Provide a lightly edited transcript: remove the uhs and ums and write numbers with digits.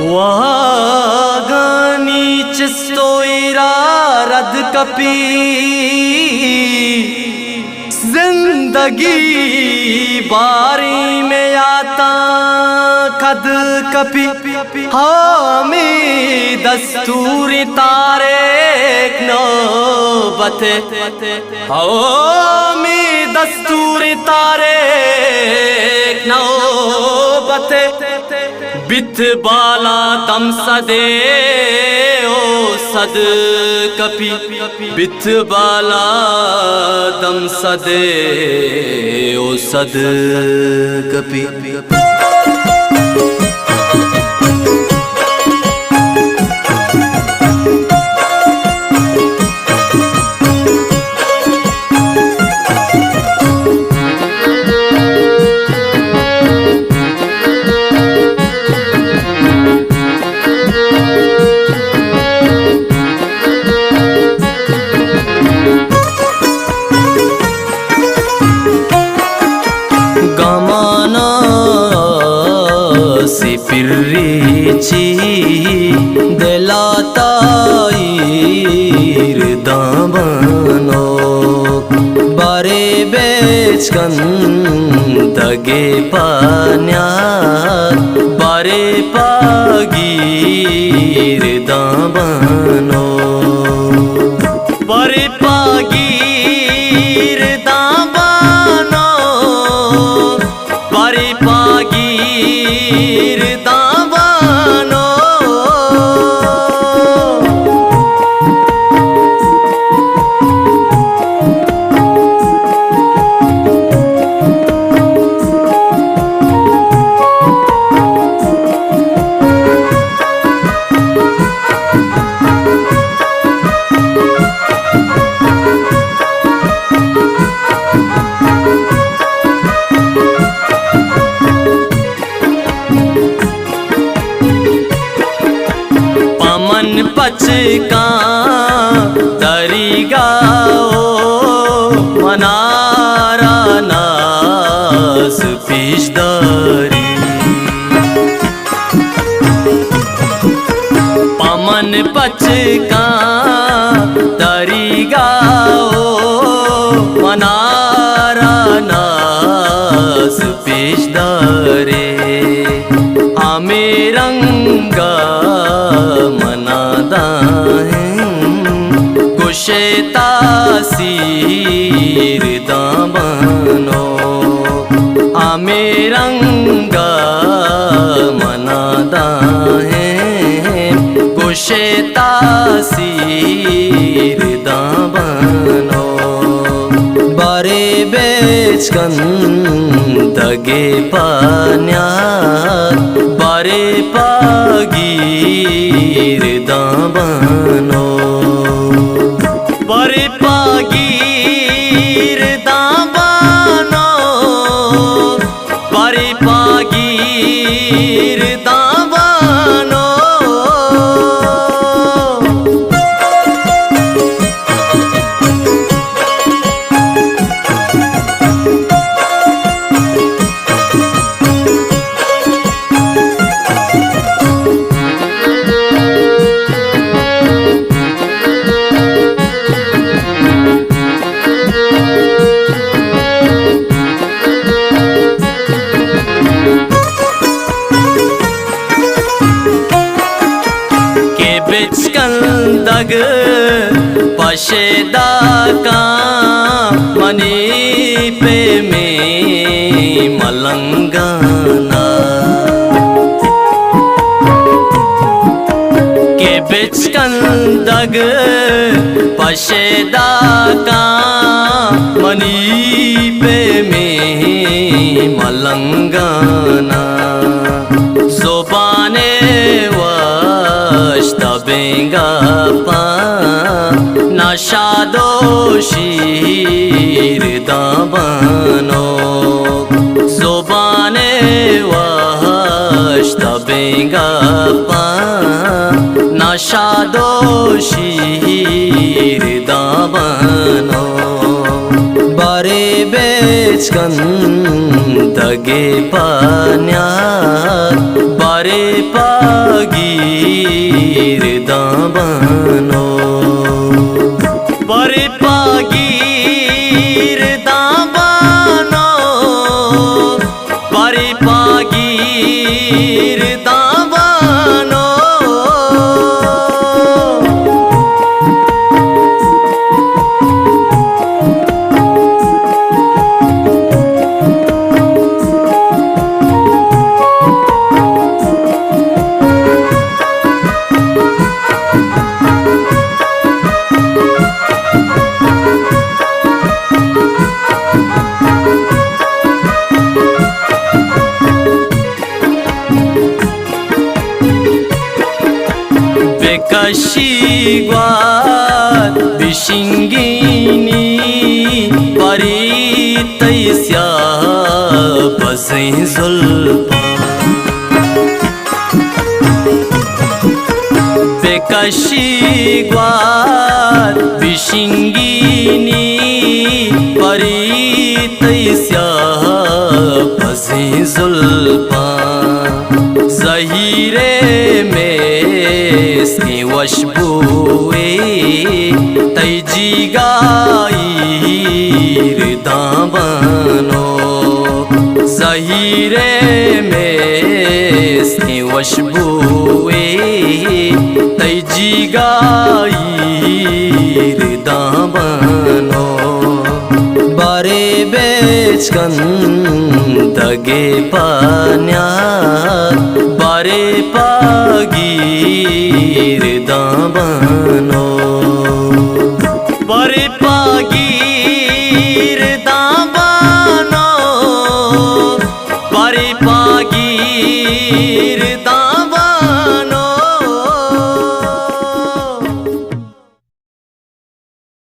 वागानीच सोयरा रद कपी जिंदगी बारी में आता कद कपी हमें दस्तूर तारे नौबत हमें दस्तूर तारे नौबत बित बाला दम सदे ओ सद कपी बित बाला दम सदे ओ सद कपी। पिर्रीची दिलाताईर दामनो बारे बेचकन दगे पान्यात बारे पागीर दामनो बारे पागीर दामनो बारे पागीर पचका तरीगाओ मनारा नास पिछदारी पमन पचका तरीगाओ मनारा नास पिछदारे हमें रंगा तासीर दामनो हमें रंगा मनादा है कुशे तासीर दामनो बारे बेचकन दगे पान्यात बारे पागीर दामनो बारे पागीर दामनो बारे पागीर दामनो दग पशेदा का मनी पे में मलंगाना के बिचकन दग पशेदा का मनी पे में मलंगाना ज़ुबाने तबेंगा पा नशादो शीर दामनो ज़ुबाने वाश तबेंगा पा नशादो शीर दामनो बारे बेचकन दगे पान्यात बारे पाग दावानो Kashigwat bishingini paritaisya pasai zulpa Kashigwat bishingini paritaisya pasai zulpa Zahire meski washbuwe taijigair dabano Zahire meski washbuwe taijigair dabano Bare bechkan dage panyat bare pa